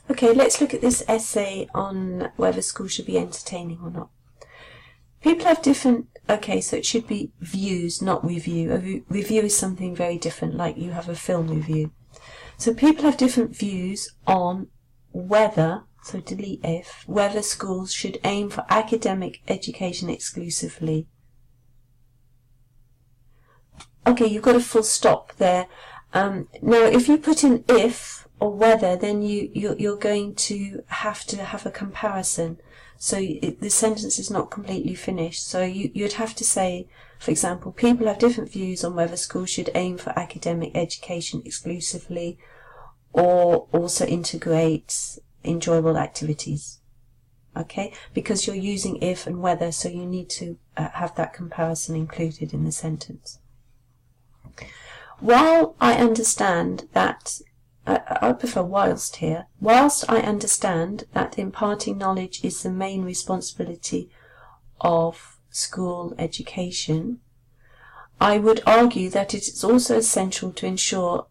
Okay, let's look at this essay on whether school should be entertaining or not. People have different, okay, so it should be views, not review. A review is something very different, like you have a film review. So people have different views on whether, so delete if, whether schools should aim for academic education exclusively. Okay, you've got a full stop there. Now, if you put in if or whether, then you're going to have a comparison. So the sentence is not completely finished. So you'd have to say, for example, people have different views on whether schools should aim for academic education exclusively or also integrate enjoyable activities. Okay, because you're using if and whether, so you need to have that comparison included in the sentence. While I understand that, I prefer whilst here, whilst I understand that imparting knowledge is the main responsibility of school education, I would argue that it is also essential to ensure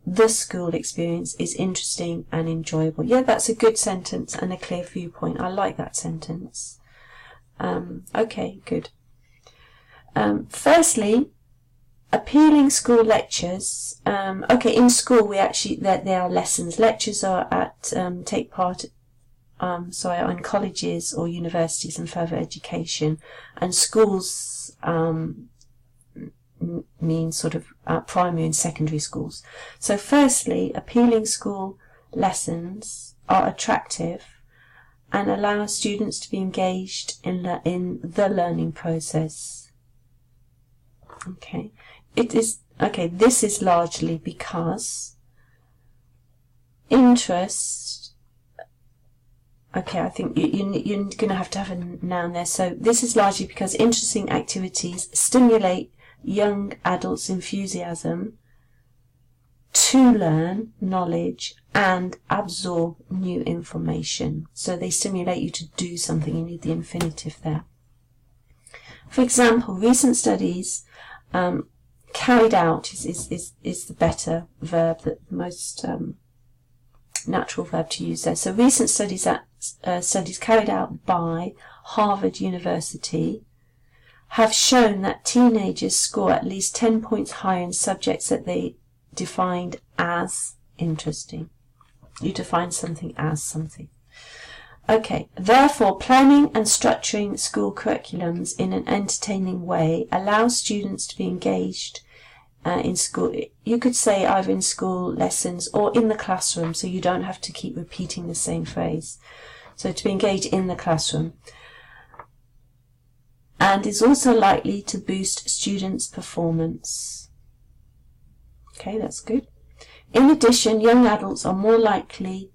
the school experience is interesting and enjoyable. Yeah, that's a good sentence and a clear viewpoint. I like that sentence. Okay, good. Firstly, appealing school lectures. Okay, in school we actually there are lessons. Lectures are at take part on colleges or universities and further education, and schools mean sort of primary and secondary schools. So firstly, appealing school lessons are attractive and allow students to be engaged in the learning process. Okay. This is largely because interest, okay, I think you're going to have a noun there. So this is largely because interesting activities stimulate young adults' enthusiasm to learn knowledge and absorb new information. So they stimulate you to do something. You need the infinitive there. For example, recent studies carried out is the better verb, the most natural verb to use there. So recent studies carried out by Harvard University have shown that teenagers score at least 10 points higher in subjects that they defined as interesting. You define something as something. Okay, therefore, planning and structuring school curriculums in an entertaining way allows students to be engaged in school. You could say either in school lessons or in the classroom, so you don't have to keep repeating the same phrase. So to be engaged in the classroom. And is also likely to boost students' performance. Okay, that's good. In addition, young adults are more likely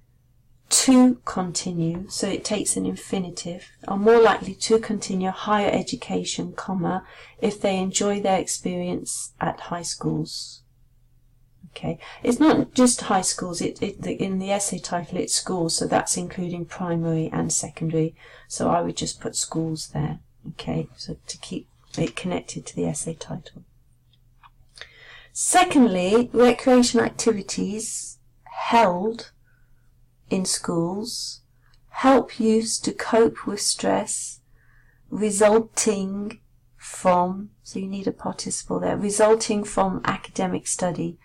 to continue, so it takes an infinitive, are more likely to continue higher education, if they enjoy their experience at high schools. Okay, it's not just high schools, in the essay title it's schools, so that's including primary and secondary, so I would just put schools there. Okay, so to keep it connected to the essay title. Secondly, recreational activities held in schools help youth to cope with stress resulting from, so you need a participle there, resulting from academic study,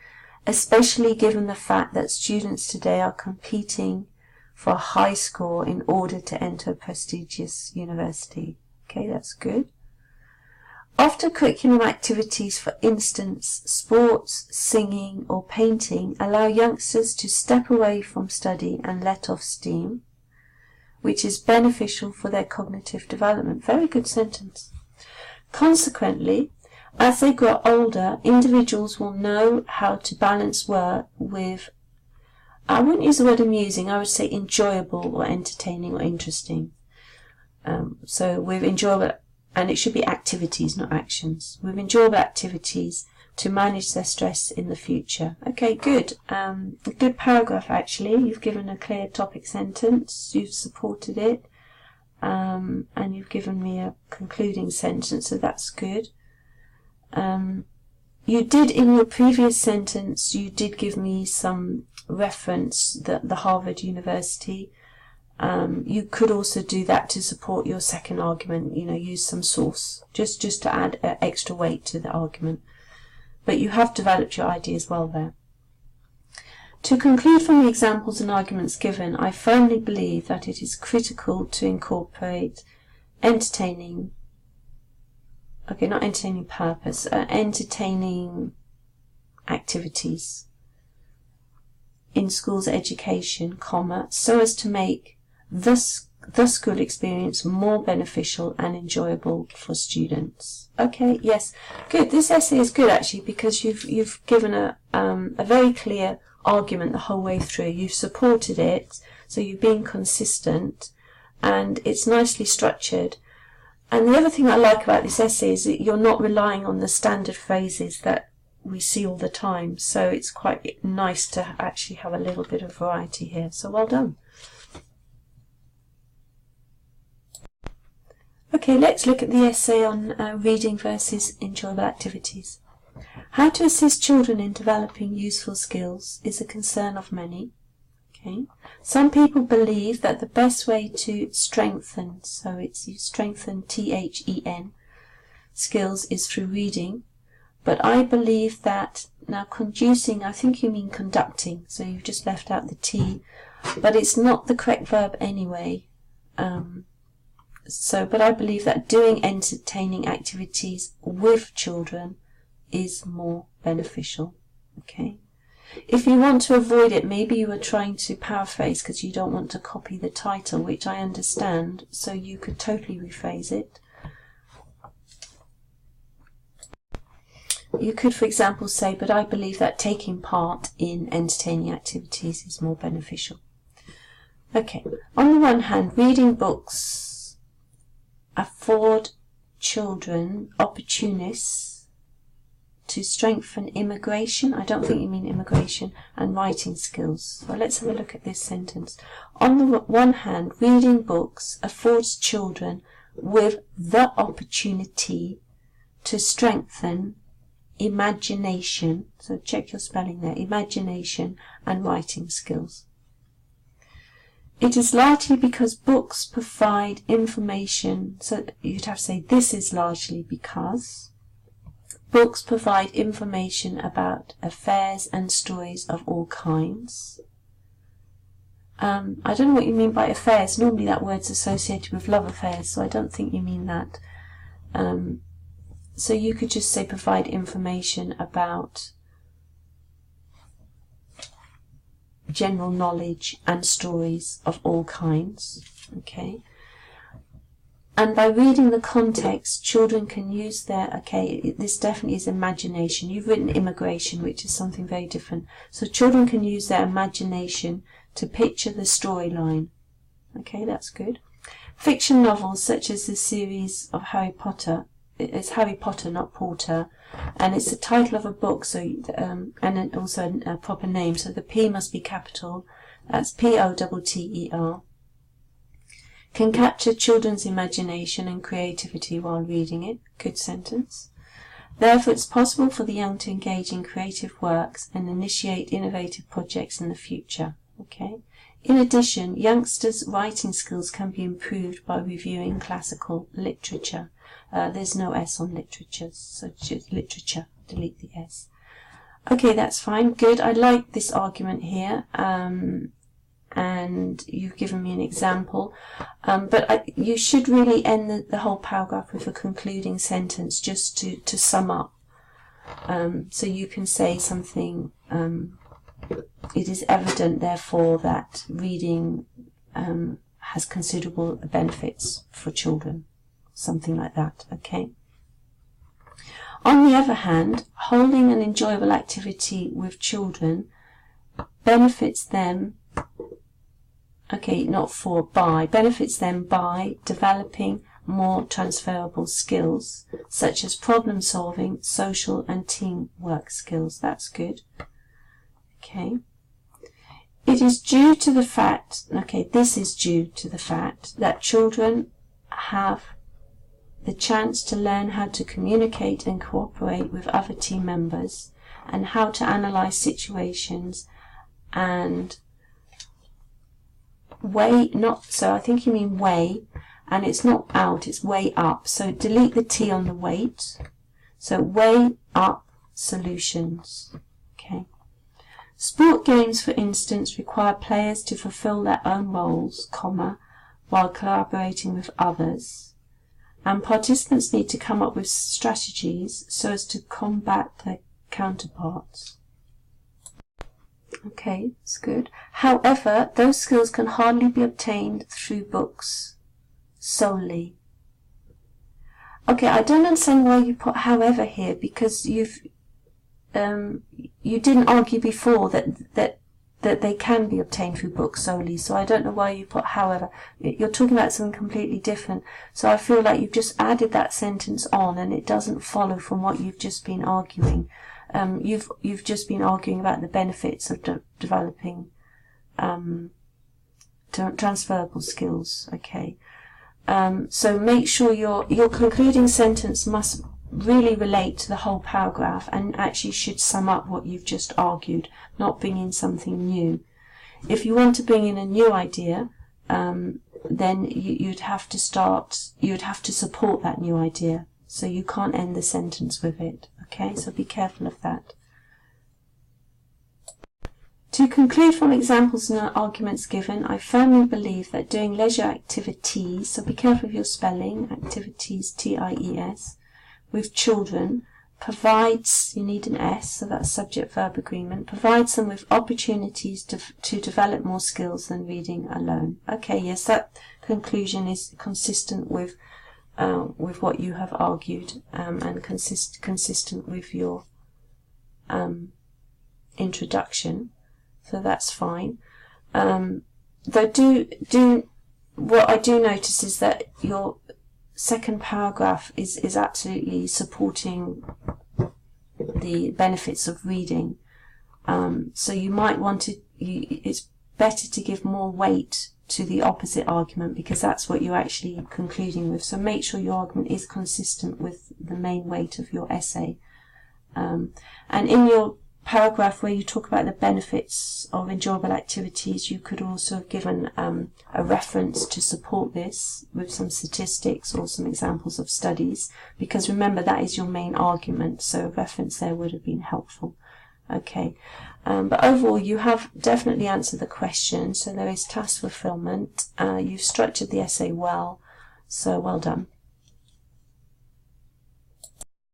especially given the fact that students today are competing for a high score in order to enter a prestigious university. Okay, that's good. After curriculum activities, for instance, sports, singing or painting, allow youngsters to step away from study and let off steam, which is beneficial for their cognitive development. Very good sentence. Consequently, as they grow older, individuals will know how to balance work with, I wouldn't use the word amusing, I would say enjoyable or entertaining or interesting. So with enjoyable, and it should be activities, not actions, with enjoyable activities to manage their stress in the future. Okay, good. A good paragraph actually. You've given a clear topic sentence, you've supported it, and you've given me a concluding sentence, so that's good. You did, in your previous sentence, you did give me some reference the Harvard University. You could also do that to support your second argument, use some source, just to add extra weight to the argument. But you have developed your ideas well there. To conclude from the examples and arguments given, I firmly believe that it is critical to incorporate entertaining activities in schools education, so as to make the school experience more beneficial and enjoyable for students. Okay, yes, good. This essay is good actually, because you've given a very clear argument the whole way through. You've supported it, so you've been consistent, and it's nicely structured. And the other thing I like about this essay is that you're not relying on the standard phrases that we see all the time, so it's quite nice to actually have a little bit of variety here. So well done. Okay, let's look at the essay on reading versus enjoyable activities. How to assist children in developing useful skills is a concern of many. Okay. Some people believe that the best way to strengthen, so it's you strengthen THEN, skills is through reading, but I believe that, now conducing, I think you mean conducting, so you've just left out the T, but it's not the correct verb anyway. But I believe that doing entertaining activities with children is more beneficial. Okay. If you want to avoid it, maybe you are trying to paraphrase because you don't want to copy the title, which I understand, so you could totally rephrase it. You could, for example, say, but I believe that taking part in entertaining activities is more beneficial. Okay, on the one hand, reading books afford children opportunists to strengthen immigration. I don't think you mean immigration, and writing skills. So let's have a look at this sentence. On the one hand, reading books affords children with the opportunity to strengthen imagination. So check your spelling there. Imagination and writing skills. It is largely because books provide information. So you'd have to say this is largely because books provide information about affairs and stories of all kinds. I don't know what you mean by affairs. Normally that word's associated with love affairs, so I don't think you mean that. So you could just say provide information about general knowledge and stories of all kinds. Okay. And by reading the context, children can use their, okay, this definitely is imagination. You've written immigration, which is something very different. So children can use their imagination to picture the storyline. Okay, that's good. Fiction novels such as the series of Harry Potter, it's Harry Potter, not Porter, and it's the title of a book, so and also a proper name, so the P must be capital. That's P-O-T-T-E-R. Can capture children's imagination and creativity while reading it. Good sentence. Therefore, it's possible for the young to engage in creative works and initiate innovative projects in the future. Okay. In addition, youngsters' writing skills can be improved by reviewing classical literature. There's no S on literature, so just literature. Delete the S. Okay, that's fine. Good. I like this argument here. And you've given me an example, but you should really end the whole paragraph with a concluding sentence just to sum up. So you can say something, it is evident therefore that reading has considerable benefits for children, something like that. Okay. On the other hand, holding an enjoyable activity with children benefits them, benefits them by developing more transferable skills, such as problem solving, social and teamwork skills. That's good. Okay. It is due to the fact, this is due to the fact that children have the chance to learn how to communicate and cooperate with other team members and how to analyze situations and way, not, so I think you mean way, and it's not out, it's way up. So delete the T on the weight. So way up solutions. Okay. Sport games, for instance, require players to fulfill their own roles, comma, while collaborating with others. And participants need to come up with strategies so as to combat their counterparts. Okay, that's good. However, those skills can hardly be obtained through books solely. Okay, I don't understand why you put however here, because you didn't argue before that they can be obtained through books solely, so I don't know why you put however. You're talking about something completely different, so I feel like you've just added that sentence on and it doesn't follow from what you've just been arguing. You've just been arguing about the benefits of developing transferable skills. Okay, so make sure your concluding sentence must really relate to the whole paragraph and actually should sum up what you've just argued, not bring in something new. If you want to bring in a new idea, then you'd have to support that new idea. So you can't end the sentence with it. Okay, so be careful of that. To conclude from examples and arguments given, I firmly believe that doing leisure activities, so be careful of your spelling, activities, T-I-E-S, with children provides, you need an S, so that's subject-verb agreement, provides them with opportunities to develop more skills than reading alone. Okay, yes, that conclusion is consistent with what you have argued and consistent with your introduction, so that's fine. Though what I do notice is that your second paragraph is absolutely supporting the benefits of reading. So you might want to, it's better to give more weight to the opposite argument, because that's what you're actually concluding with. So make sure your argument is consistent with the main weight of your essay. And in your paragraph where you talk about the benefits of enjoyable activities, you could also have given a reference to support this with some statistics or some examples of studies, because remember, that is your main argument, so a reference there would have been helpful. Okay, but overall you have definitely answered the question, so there is task fulfillment. You've structured the essay well, so well done.